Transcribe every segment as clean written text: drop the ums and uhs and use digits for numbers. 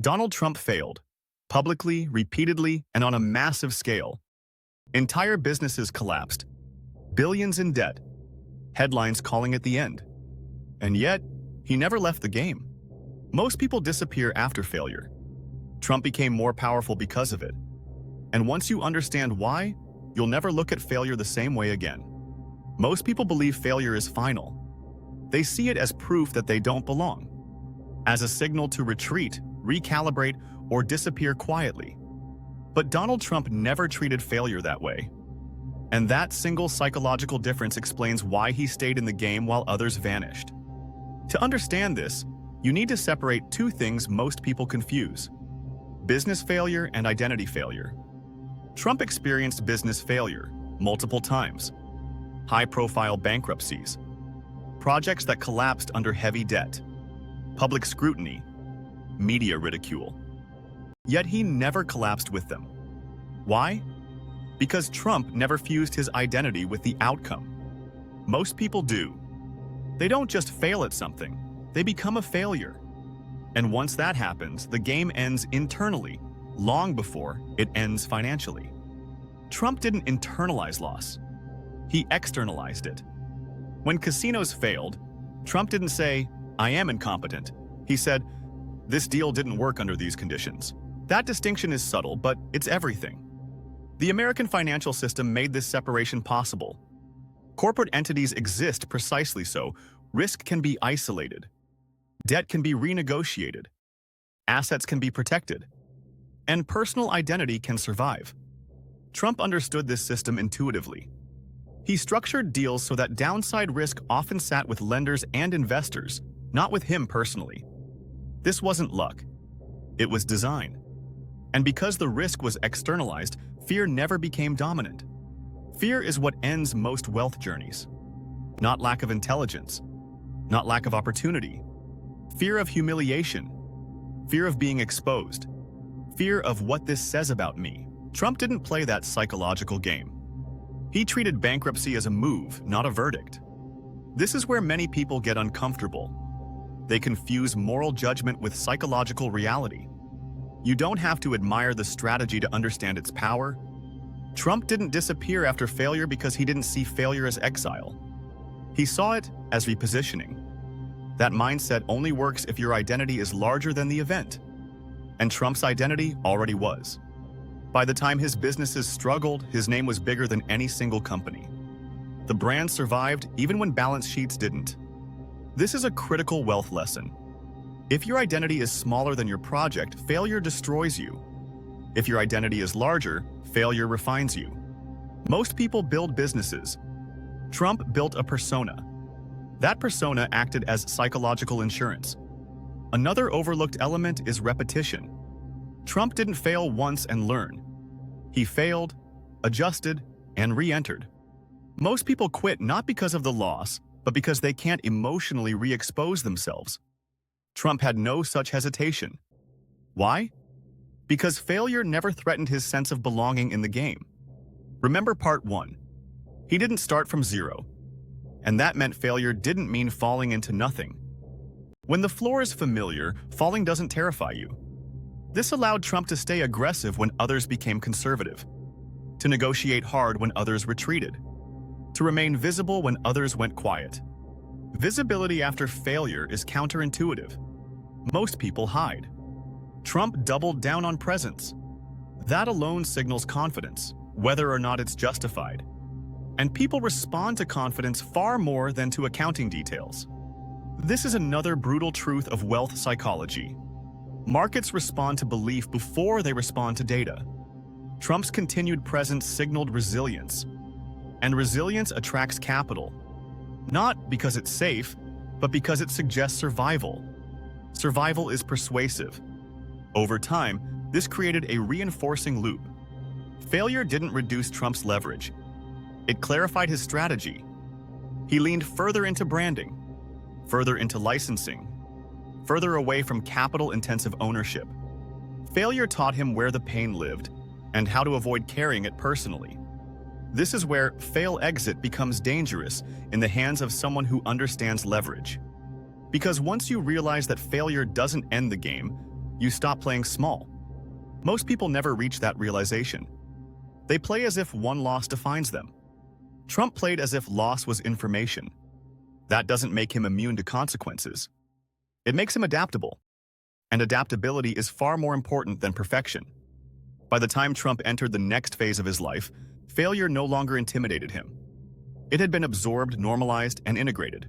Donald Trump failed, publicly, repeatedly, and on a massive scale. Entire businesses collapsed, billions in debt, headlines calling it the end. And yet, he never left the game. Most people disappear after failure. Trump became more powerful because of it. And once you understand why, you'll never look at failure the same way again. Most people believe failure is final. They see it as proof that they don't belong, as a signal to retreat, recalibrate, or disappear quietly. But Donald Trump never treated failure that way. And that single psychological difference explains why he stayed in the game while others vanished. To understand this, you need to separate two things most people confuse: business failure and identity failure. Trump experienced business failure multiple times: high-profile bankruptcies, projects that collapsed under heavy debt, public scrutiny, media ridicule. Yet he never collapsed with them. Why? Because Trump never fused his identity with the outcome. Most people do. They don't just fail at something, they become a failure. And once that happens, the game ends internally, long before it ends financially. Trump didn't internalize loss. He externalized it. When casinos failed, Trump didn't say, "I am incompetent." He said, "This deal didn't work under these conditions." That distinction is subtle, but it's everything. The American financial system made this separation possible. Corporate entities exist precisely so. Risk can be isolated. Debt can be renegotiated. Assets can be protected. And personal identity can survive. Trump understood this system intuitively. He structured deals so that downside risk often sat with lenders and investors, not with him personally. This wasn't luck. It was design. And because the risk was externalized, fear never became dominant. Fear is what ends most wealth journeys. Not lack of intelligence, not lack of opportunity. Fear of humiliation, fear of being exposed, fear of what this says about me. Trump didn't play that psychological game. He treated bankruptcy as a move, not a verdict. This is where many people get uncomfortable. They confuse moral judgment with psychological reality. You don't have to admire the strategy to understand its power. Trump didn't disappear after failure because he didn't see failure as exile. He saw it as repositioning. That mindset only works if your identity is larger than the event. And Trump's identity already was. By the time his businesses struggled, his name was bigger than any single company. The brand survived even when balance sheets didn't. This is a critical wealth lesson. If your identity is smaller than your project, failure destroys you. If your identity is larger, failure refines you. Most people build businesses. Trump built a persona. That persona acted as psychological insurance. Another overlooked element is repetition. Trump didn't fail once and learn. He failed, adjusted, and re-entered. Most people quit not because of the loss, but because they can't emotionally re-expose themselves. Trump had no such hesitation. Why? Because failure never threatened his sense of belonging in the game. Remember part 1. He didn't start from zero. And that meant failure didn't mean falling into nothing. When the floor is familiar, falling doesn't terrify you. This allowed Trump to stay aggressive when others became conservative, to negotiate hard when others retreated, to remain visible when others went quiet. Visibility after failure is counterintuitive. Most people hide. Trump doubled down on presence. That alone signals confidence, whether or not it's justified. And people respond to confidence far more than to accounting details. This is another brutal truth of wealth psychology. Markets respond to belief before they respond to data. Trump's continued presence signaled resilience. And resilience attracts capital. Not because it's safe, but because it suggests survival. Survival is persuasive. Over time, this created a reinforcing loop. Failure didn't reduce Trump's leverage. It clarified his strategy. He leaned further into branding, further into licensing, further away from capital-intensive ownership. Failure taught him where the pain lived and how to avoid carrying it personally. This is where fail exit becomes dangerous in the hands of someone who understands leverage. Because once you realize that failure doesn't end the game, you stop playing small. Most people never reach that realization. They play as if one loss defines them. Trump played as if loss was information. That doesn't make him immune to consequences. It makes him adaptable. And adaptability is far more important than perfection. By the time Trump entered the next phase of his life, failure no longer intimidated him. It had been absorbed, normalized, and integrated.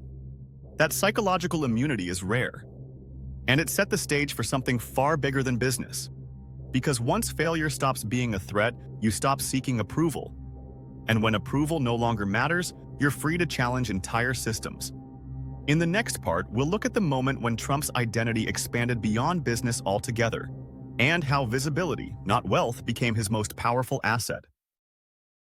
That psychological immunity is rare. And it set the stage for something far bigger than business. Because once failure stops being a threat, you stop seeking approval. And when approval no longer matters, you're free to challenge entire systems. In the next part, we'll look at the moment when Trump's identity expanded beyond business altogether, and how visibility, not wealth, became his most powerful asset.